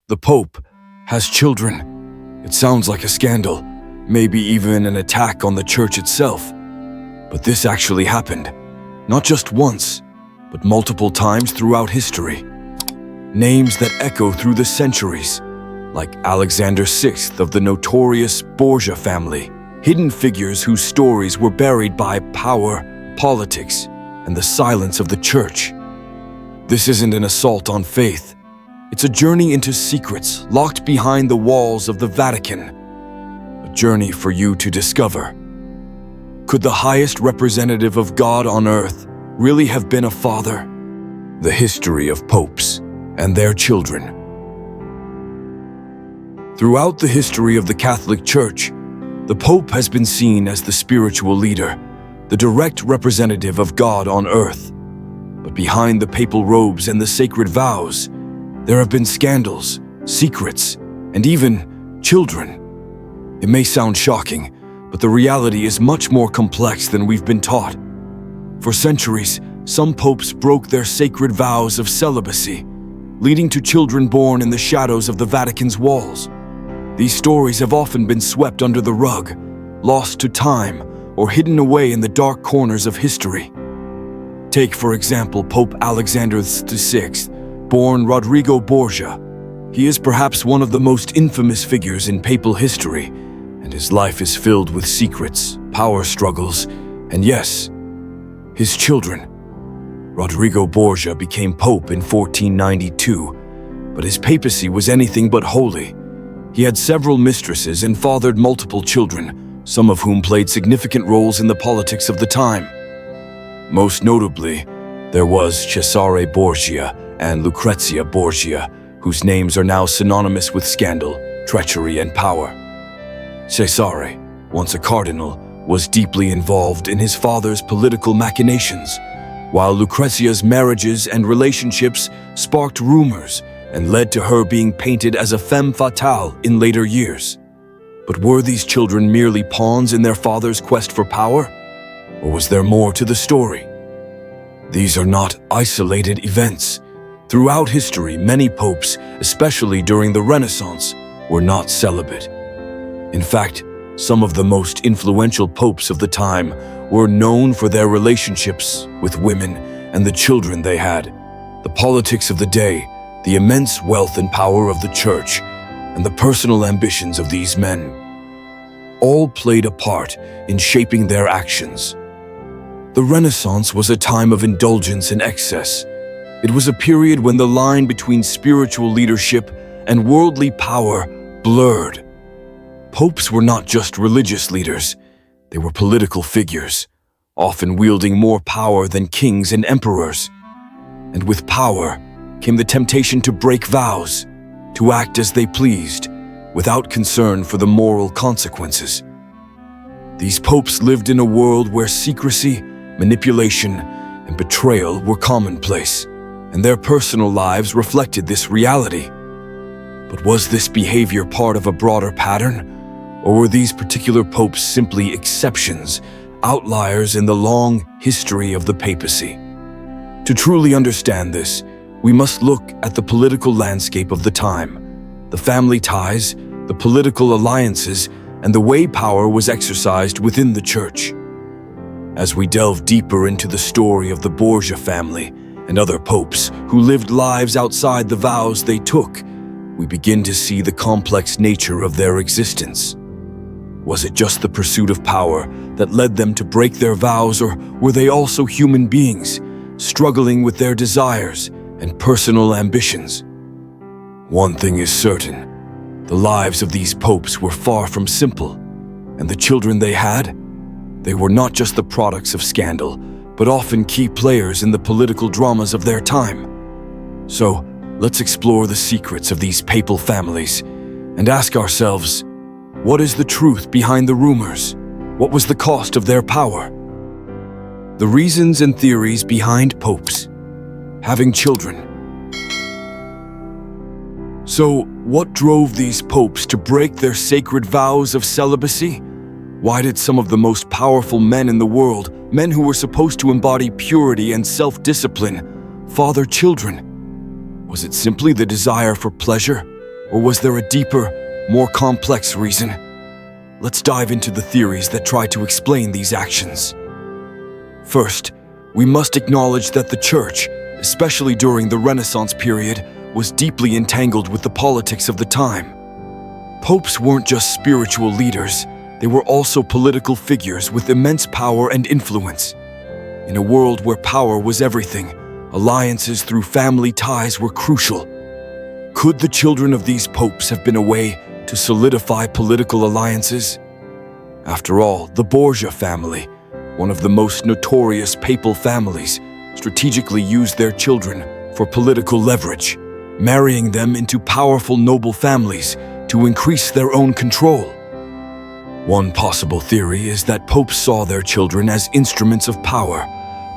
The Pope has children. It sounds like a scandal, maybe even an attack on the Church itself. But this actually happened, not just once, but multiple times throughout history. Names that echo through the centuries, like Alexander VI of the notorious Borgia family, hidden figures whose stories were buried by power, politics, and the silence of the Church. This isn't an assault on faith. It's a journey into secrets locked behind the walls of the Vatican. A journey for you to discover. Could the highest representative of God on earth really have been a father? The history of popes and their children. Throughout the history of the Catholic Church, the Pope has been seen as the spiritual leader, the direct representative of God on earth. But behind the papal robes and the sacred vows, there have been scandals, secrets, and even children. It may sound shocking, but the reality is much more complex than we've been taught. For centuries, some popes broke their sacred vows of celibacy, leading to children born in the shadows of the Vatican's walls. These stories have often been swept under the rug, lost to time, or hidden away in the dark corners of history. Take, for example, Pope Alexander VI, born Rodrigo Borgia. He is perhaps one of the most infamous figures in papal history, and his life is filled with secrets, power struggles, and yes, his children. Rodrigo Borgia became pope in 1492, but his papacy was anything but holy. He had several mistresses and fathered multiple children, some of whom played significant roles in the politics of the time. Most notably, there was Cesare Borgia and Lucrezia Borgia, whose names are now synonymous with scandal, treachery, and power. Cesare, once a cardinal, was deeply involved in his father's political machinations, while Lucrezia's marriages and relationships sparked rumors and led to her being painted as a femme fatale in later years. But were these children merely pawns in their father's quest for power? Or was there more to the story? These are not isolated events. Throughout history, many popes, especially during the Renaissance, were not celibate. In fact, some of the most influential popes of the time were known for their relationships with women and the children they had. The politics of the day, the immense wealth and power of the Church, and the personal ambitions of these men, all played a part in shaping their actions. The Renaissance was a time of indulgence and excess. It was a period when the line between spiritual leadership and worldly power blurred. Popes were not just religious leaders, they were political figures, often wielding more power than kings and emperors. And with power came the temptation to break vows, to act as they pleased, without concern for the moral consequences. These popes lived in a world where secrecy, manipulation, and betrayal were commonplace, and their personal lives reflected this reality. But was this behavior part of a broader pattern, or were these particular popes simply exceptions, outliers in the long history of the papacy? To truly understand this, we must look at the political landscape of the time, the family ties, the political alliances, and the way power was exercised within the Church. As we delve deeper into the story of the Borgia family and other popes who lived lives outside the vows they took, we begin to see the complex nature of their existence. Was it just the pursuit of power that led them to break their vows, or were they also human beings, struggling with their desires and personal ambitions? One thing is certain, the lives of these popes were far from simple, and the children they had, they were not just the products of scandal, but often key players in the political dramas of their time. So, let's explore the secrets of these papal families and ask ourselves, what is the truth behind the rumors? What was the cost of their power? The reasons and theories behind popes having children. So, what drove these popes to break their sacred vows of celibacy? Why did some of the most powerful men in the world, men who were supposed to embody purity and self-discipline, father children? Was it simply the desire for pleasure? Or was there a deeper, more complex reason? Let's dive into the theories that try to explain these actions. First, we must acknowledge that the Church, especially during the Renaissance period, was deeply entangled with the politics of the time. Popes weren't just spiritual leaders, they were also political figures with immense power and influence. In a world where power was everything, alliances through family ties were crucial. Could the children of these popes have been a way to solidify political alliances? After all, the Borgia family, one of the most notorious papal families, strategically used their children for political leverage, marrying them into powerful noble families to increase their own control. One possible theory is that popes saw their children as instruments of power,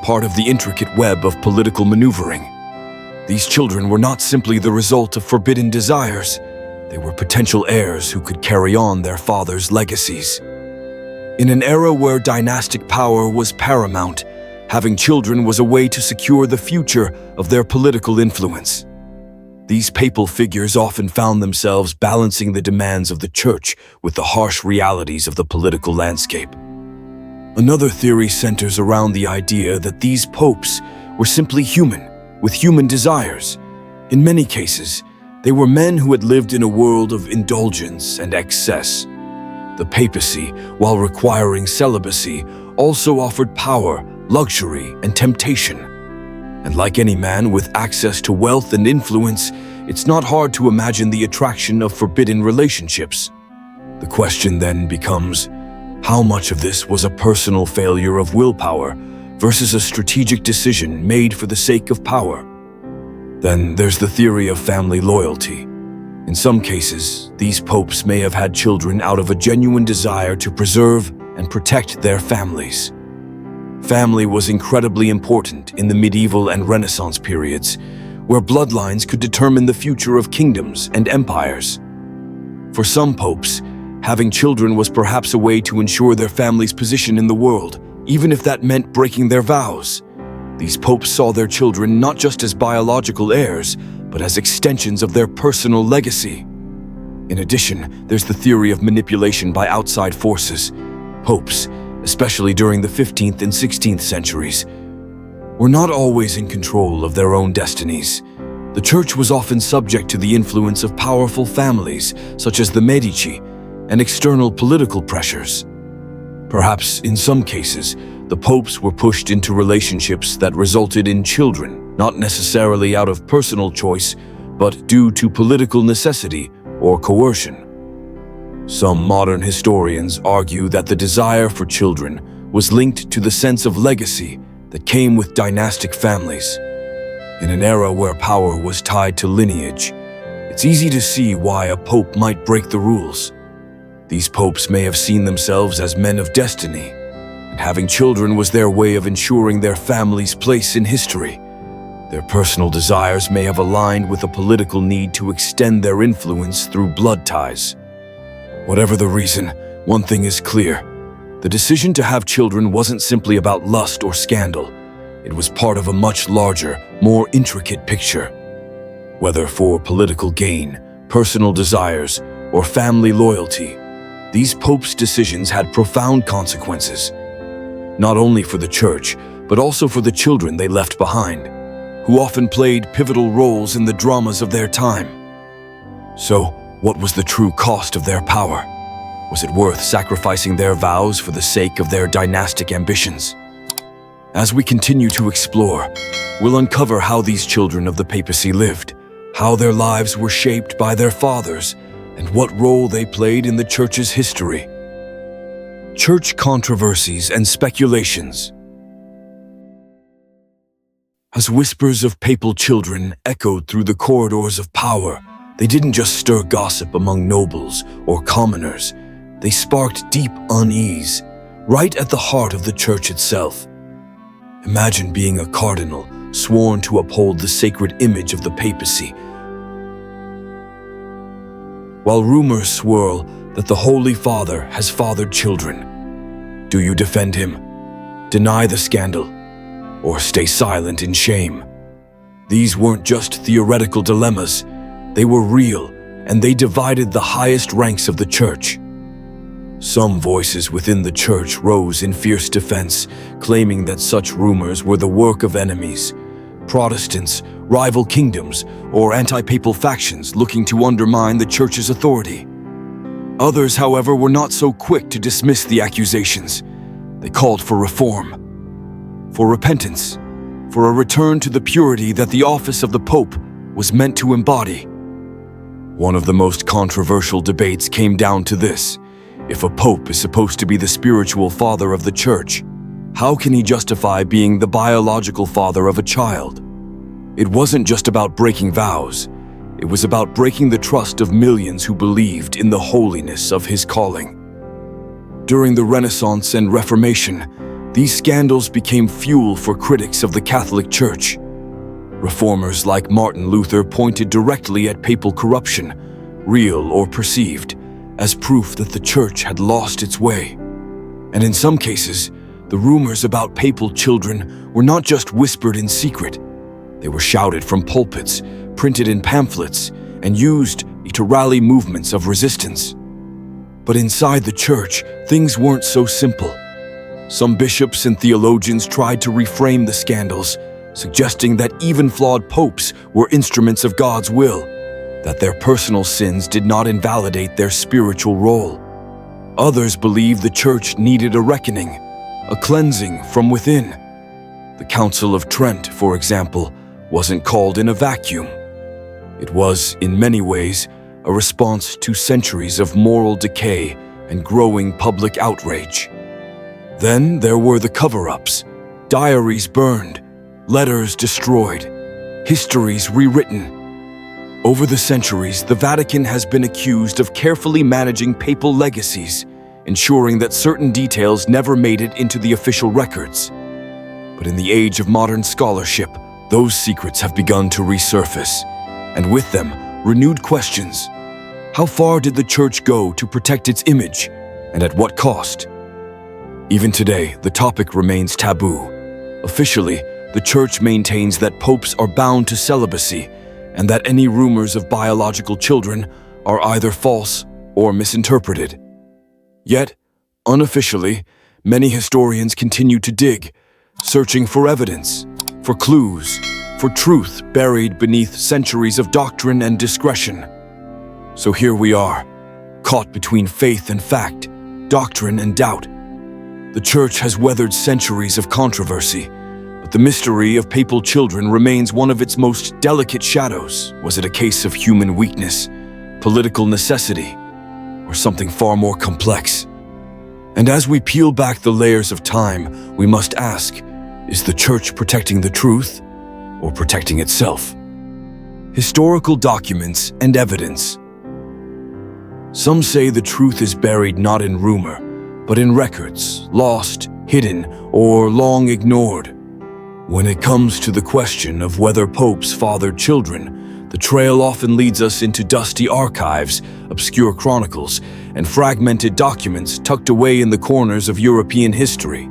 part of the intricate web of political maneuvering. These children were not simply the result of forbidden desires, they were potential heirs who could carry on their father's legacies. In an era where dynastic power was paramount, having children was a way to secure the future of their political influence. These papal figures often found themselves balancing the demands of the Church with the harsh realities of the political landscape. Another theory centers around the idea that these popes were simply human, with human desires. In many cases, they were men who had lived in a world of indulgence and excess. The papacy, while requiring celibacy, also offered power, luxury, and temptation. And like any man with access to wealth and influence, it's not hard to imagine the attraction of forbidden relationships. The question then becomes, how much of this was a personal failure of willpower versus a strategic decision made for the sake of power? Then there's the theory of family loyalty. In some cases, these popes may have had children out of a genuine desire to preserve and protect their families. Family was incredibly important in the medieval and Renaissance periods, where bloodlines could determine the future of kingdoms and empires. For some popes, having children was perhaps a way to ensure their family's position in the world, even if that meant breaking their vows. These popes saw their children not just as biological heirs, but as extensions of their personal legacy. In addition, there's the theory of manipulation by outside forces. Popes, especially during the 15th and 16th centuries, were not always in control of their own destinies. The Church was often subject to the influence of powerful families, such as the Medici, and external political pressures. Perhaps, in some cases, the popes were pushed into relationships that resulted in children, not necessarily out of personal choice, but due to political necessity or coercion. Some modern historians argue that the desire for children was linked to the sense of legacy that came with dynastic families. In an era where power was tied to lineage, it's easy to see why a pope might break the rules. These popes may have seen themselves as men of destiny, and having children was their way of ensuring their family's place in history. Their personal desires may have aligned with a political need to extend their influence through blood ties. Whatever the reason, one thing is clear. The decision to have children wasn't simply about lust or scandal. It was part of a much larger, more intricate picture. Whether for political gain, personal desires, or family loyalty, these popes' decisions had profound consequences, not only for the Church, but also for the children they left behind, who often played pivotal roles in the dramas of their time. So, what was the true cost of their power? Was it worth sacrificing their vows for the sake of their dynastic ambitions? As we continue to explore, we'll uncover how these children of the papacy lived, how their lives were shaped by their fathers, and what role they played in the Church's history. Church controversies and speculations. As whispers of papal children echoed through the corridors of power, they didn't just stir gossip among nobles or commoners. They sparked deep unease, right at the heart of the Church itself. Imagine being a cardinal, sworn to uphold the sacred image of the papacy, while rumors swirl that the Holy Father has fathered children. Do you defend him, deny the scandal, or stay silent in shame? These weren't just theoretical dilemmas, they were real and they divided the highest ranks of the church. Some voices within the church rose in fierce defense, claiming that such rumors were the work of enemies, Protestants, rival kingdoms, or anti-papal factions looking to undermine the church's authority. Others, however, were not so quick to dismiss the accusations. They called for reform, for repentance, for a return to the purity that the office of the Pope was meant to embody. One of the most controversial debates came down to this: if a pope is supposed to be the spiritual father of the church, how can he justify being the biological father of a child? It wasn't just about breaking vows. It was about breaking the trust of millions who believed in the holiness of his calling. During the Renaissance and Reformation, these scandals became fuel for critics of the Catholic Church. Reformers like Martin Luther pointed directly at papal corruption, real or perceived, as proof that the church had lost its way. And in some cases, the rumors about papal children were not just whispered in secret. They were shouted from pulpits, printed in pamphlets, and used to rally movements of resistance. But inside the church, things weren't so simple. Some bishops and theologians tried to reframe the scandals, suggesting that even flawed popes were instruments of God's will, that their personal sins did not invalidate their spiritual role. Others believed the church needed a reckoning, a cleansing from within. The Council of Trent, for example, wasn't called in a vacuum. It was, in many ways, a response to centuries of moral decay and growing public outrage. Then there were the cover-ups, diaries burned, letters destroyed, histories rewritten. Over the centuries, the Vatican has been accused of carefully managing papal legacies, ensuring that certain details never made it into the official records. But in the age of modern scholarship, those secrets have begun to resurface, and with them, renewed questions. How far did the church go to protect its image, and at what cost? Even today, the topic remains taboo. Officially, the church maintains that popes are bound to celibacy, and that any rumors of biological children are either false or misinterpreted. Yet, unofficially, many historians continue to dig, searching for evidence, for clues, for truth buried beneath centuries of doctrine and discretion. So here we are, caught between faith and fact, doctrine and doubt. The church has weathered centuries of controversy, but the mystery of papal children remains one of its most delicate shadows. Was it a case of human weakness, political necessity, or something far more complex? And as we peel back the layers of time, we must ask, is the church protecting the truth or protecting itself? Historical documents and evidence. Some say the truth is buried not in rumor, but in records, lost, hidden, or long ignored. When it comes to the question of whether popes fathered children, the trail often leads us into dusty archives, obscure chronicles, and fragmented documents tucked away in the corners of European history.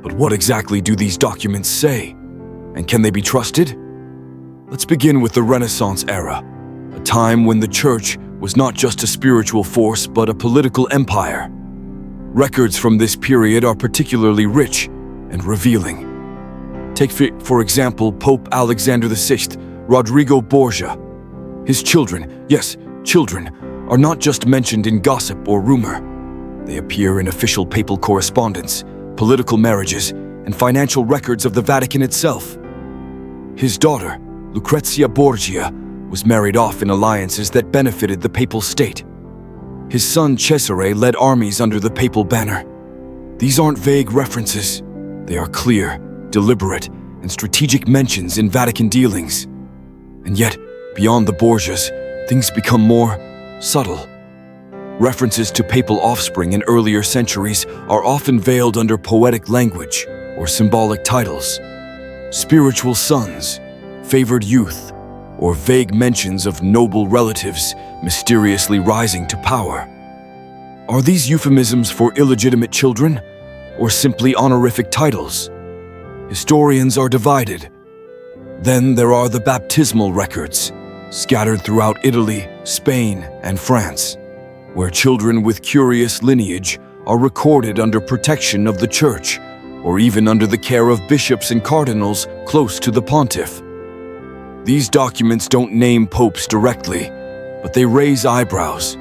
But what exactly do these documents say? And can they be trusted? Let's begin with the Renaissance era, a time when the church was not just a spiritual force but a political empire. Records from this period are particularly rich and revealing. Take, for example, Pope Alexander VI, Rodrigo Borgia. His children, yes, children, are not just mentioned in gossip or rumor. They appear in official papal correspondence, political marriages, and financial records of the Vatican itself. His daughter, Lucrezia Borgia, was married off in alliances that benefited the papal state. His son Cesare led armies under the papal banner. These aren't vague references. They are clear, deliberate, and strategic mentions in Vatican dealings. And yet, beyond the Borgias, things become more subtle. References to papal offspring in earlier centuries are often veiled under poetic language or symbolic titles. Spiritual sons, favored youth, or vague mentions of noble relatives mysteriously rising to power. Are these euphemisms for illegitimate children, or simply honorific titles? Historians are divided. Then there are the baptismal records, scattered throughout Italy, Spain, and France, where children with curious lineage are recorded under protection of the Church, or even under the care of bishops and cardinals close to the pontiff. These documents don't name popes directly, but they raise eyebrows.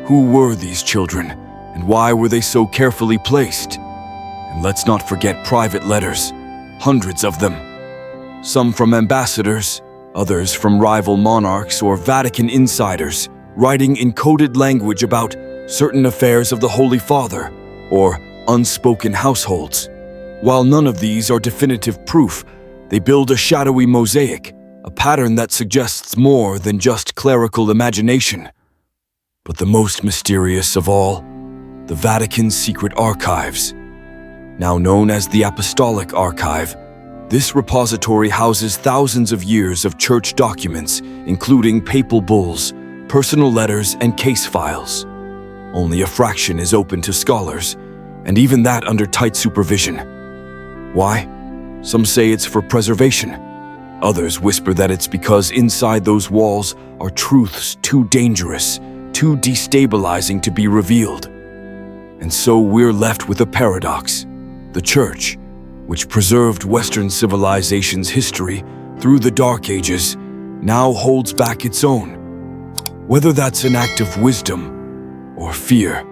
Who were these children, and why were they so carefully placed? And let's not forget private letters, hundreds of them. Some from ambassadors, others from rival monarchs or Vatican insiders, writing in coded language about certain affairs of the Holy Father or unspoken households. While none of these are definitive proof, they build a shadowy mosaic, a pattern that suggests more than just clerical imagination. But the most mysterious of all, the Vatican's secret archives. Now known as the Apostolic Archive, this repository houses thousands of years of church documents, including papal bulls, personal letters, and case files. Only a fraction is open to scholars, and even that under tight supervision. Why? Some say it's for preservation. Others whisper that it's because inside those walls are truths too dangerous, too destabilizing to be revealed. And so we're left with a paradox. The Church, which preserved Western civilization's history through the Dark Ages, now holds back its own. Whether that's an act of wisdom or fear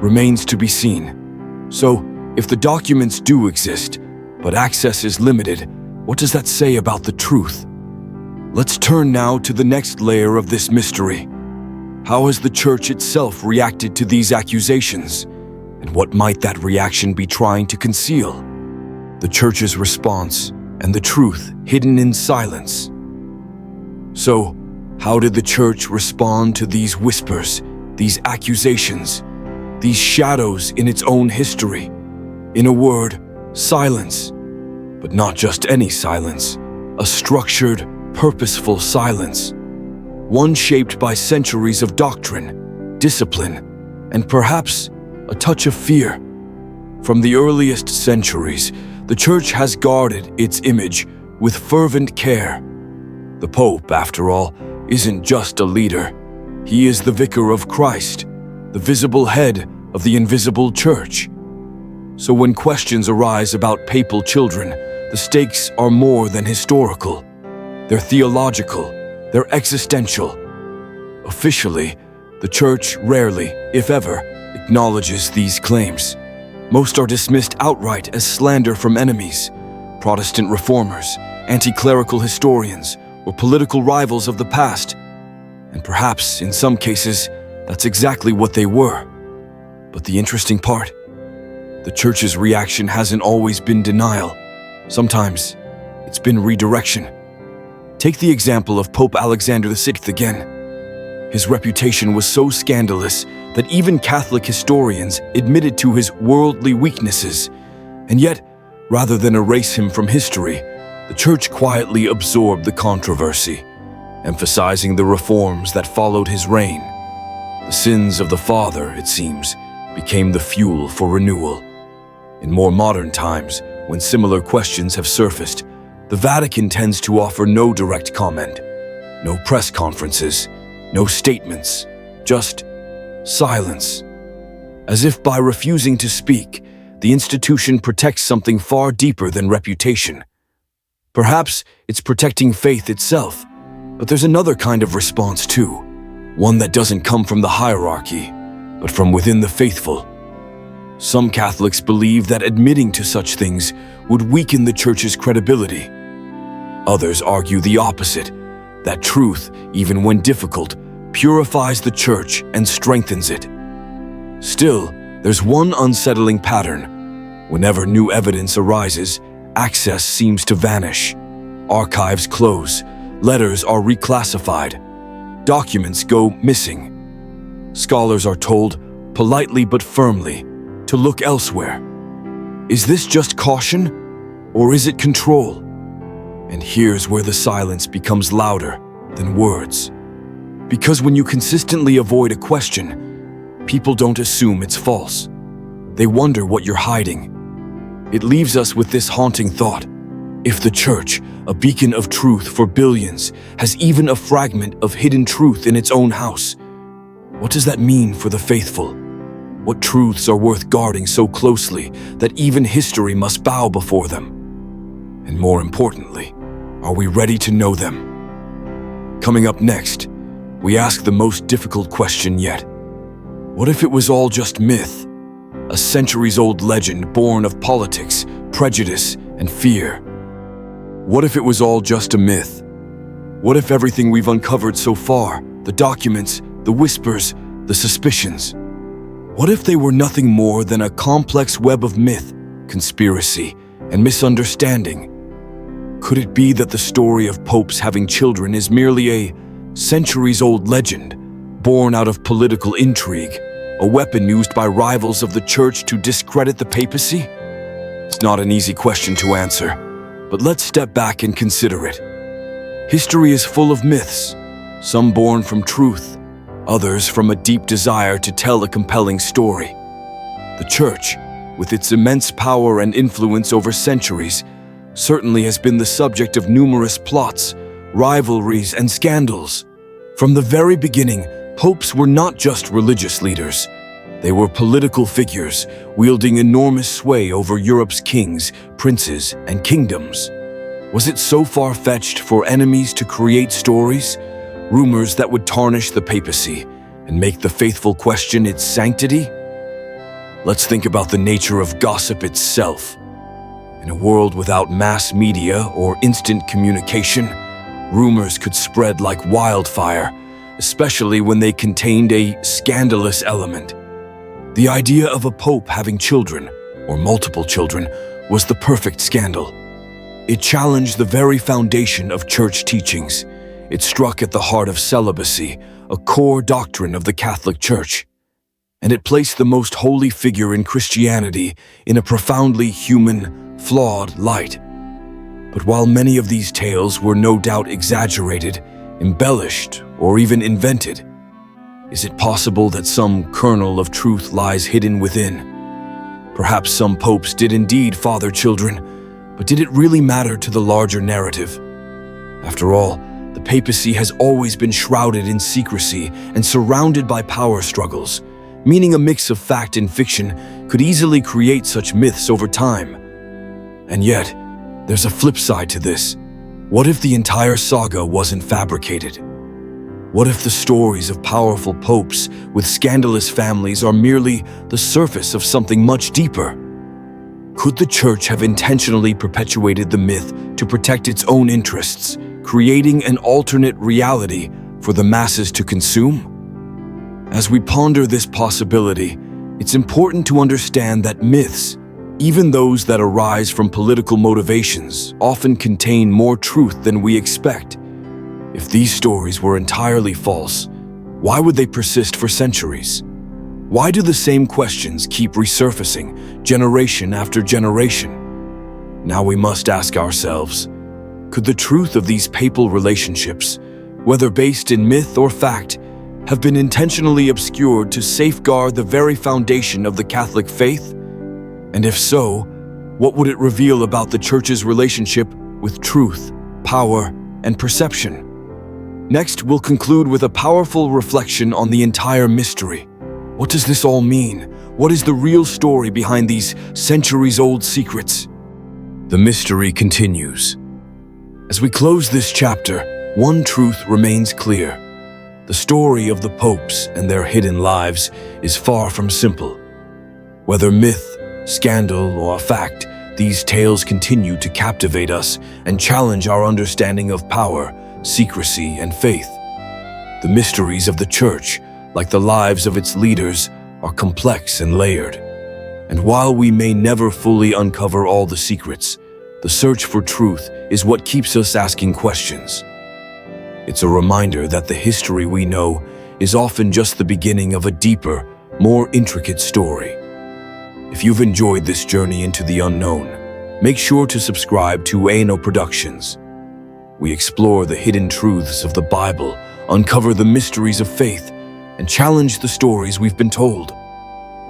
remains to be seen. So, if the documents do exist, but access is limited, what does that say about the truth? Let's turn now to the next layer of this mystery. How has the Church itself reacted to these accusations? And what might that reaction be trying to conceal? The Church's response and the truth hidden in silence. So, how did the Church respond to these whispers, these accusations, these shadows in its own history? In a word, silence. But not just any silence, a structured, purposeful silence. One shaped by centuries of doctrine, discipline, and perhaps a touch of fear. From the earliest centuries, the Church has guarded its image with fervent care. The Pope, after all, isn't just a leader. He is the vicar of Christ, the visible head of the invisible Church. So when questions arise about papal children, the stakes are more than historical. They're theological, they're existential. Officially, the Church rarely, if ever, acknowledges these claims. Most are dismissed outright as slander from enemies, Protestant reformers, anti-clerical historians, or political rivals of the past. And perhaps, in some cases, that's exactly what they were. But the interesting part? The Church's reaction hasn't always been denial. Sometimes, it's been redirection. Take the example of Pope Alexander VI again. His reputation was so scandalous that even Catholic historians admitted to his worldly weaknesses. And yet, rather than erase him from history, the Church quietly absorbed the controversy, emphasizing the reforms that followed his reign. The sins of the father, it seems, became the fuel for renewal. In more modern times, when similar questions have surfaced, the Vatican tends to offer no direct comment, no press conferences, no statements, just silence. As if by refusing to speak, the institution protects something far deeper than reputation. Perhaps it's protecting faith itself, but there's another kind of response too, one that doesn't come from the hierarchy, but from within the faithful. Some Catholics believe that admitting to such things would weaken the Church's credibility. Others argue the opposite, that truth, even when difficult, purifies the Church and strengthens it. Still, there's one unsettling pattern. Whenever new evidence arises, access seems to vanish. Archives close, letters are reclassified, documents go missing. Scholars are told, politely but firmly, to look elsewhere. Is this just caution, or is it control? And here's where the silence becomes louder than words. Because when you consistently avoid a question, people don't assume it's false. They wonder what you're hiding. It leaves us with this haunting thought. If the Church, a beacon of truth for billions, has even a fragment of hidden truth in its own house, what does that mean for the faithful? What truths are worth guarding so closely that even history must bow before them? And more importantly, are we ready to know them? Coming up next, we ask the most difficult question yet. What if it was all just myth? A centuries-old legend born of politics, prejudice, and fear. What if it was all just a myth? What if everything we've uncovered so far, the documents, the whispers, the suspicions, what if they were nothing more than a complex web of myth, conspiracy, and misunderstanding? Could it be that the story of popes having children is merely a centuries-old legend, born out of political intrigue, a weapon used by rivals of the Church to discredit the papacy? It's not an easy question to answer, but let's step back and consider it. History is full of myths, some born from truth, others from a deep desire to tell a compelling story. The Church, with its immense power and influence over centuries, certainly has been the subject of numerous plots, rivalries, and scandals. From the very beginning, popes were not just religious leaders. They were political figures, wielding enormous sway over Europe's kings, princes, and kingdoms. Was it so far-fetched for enemies to create stories, rumors that would tarnish the papacy and make the faithful question its sanctity? Let's think about the nature of gossip itself. In a world without mass media or instant communication, rumors could spread like wildfire, especially when they contained a scandalous element. The idea of a pope having children, or multiple children, was the perfect scandal. It challenged the very foundation of church teachings. It struck at the heart of celibacy, a core doctrine of the Catholic Church. And it placed the most holy figure in Christianity in a profoundly human, flawed light. But while many of these tales were no doubt exaggerated, embellished, or even invented, is it possible that some kernel of truth lies hidden within? Perhaps some popes did indeed father children, but did it really matter to the larger narrative? After all, the papacy has always been shrouded in secrecy and surrounded by power struggles, meaning a mix of fact and fiction could easily create such myths over time. And yet, there's a flip side to this. What if the entire saga wasn't fabricated? What if the stories of powerful popes with scandalous families are merely the surface of something much deeper? Could the Church have intentionally perpetuated the myth to protect its own interests, creating an alternate reality for the masses to consume? As we ponder this possibility, it's important to understand that myths, even those that arise from political motivations, often contain more truth than we expect. If these stories were entirely false, why would they persist for centuries? Why do the same questions keep resurfacing generation after generation? Now we must ask ourselves, could the truth of these papal relationships, whether based in myth or fact, have been intentionally obscured to safeguard the very foundation of the Catholic faith? And if so, what would it reveal about the Church's relationship with truth, power, and perception? Next, we'll conclude with a powerful reflection on the entire mystery. What does this all mean? What is the real story behind these centuries-old secrets? The mystery continues. As we close this chapter, one truth remains clear. The story of the popes and their hidden lives is far from simple. Whether myth, scandal, or fact, these tales continue to captivate us and challenge our understanding of power, secrecy, and faith. The mysteries of the Church, like the lives of its leaders, are complex and layered. And while we may never fully uncover all the secrets, the search for truth is what keeps us asking questions. It's a reminder that the history we know is often just the beginning of a deeper, more intricate story. If you've enjoyed this journey into the unknown, make sure to subscribe to A&O Productions. We explore the hidden truths of the Bible, uncover the mysteries of faith, and challenge the stories we've been told.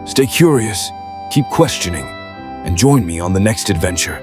Stay curious, keep questioning, and join me on the next adventure.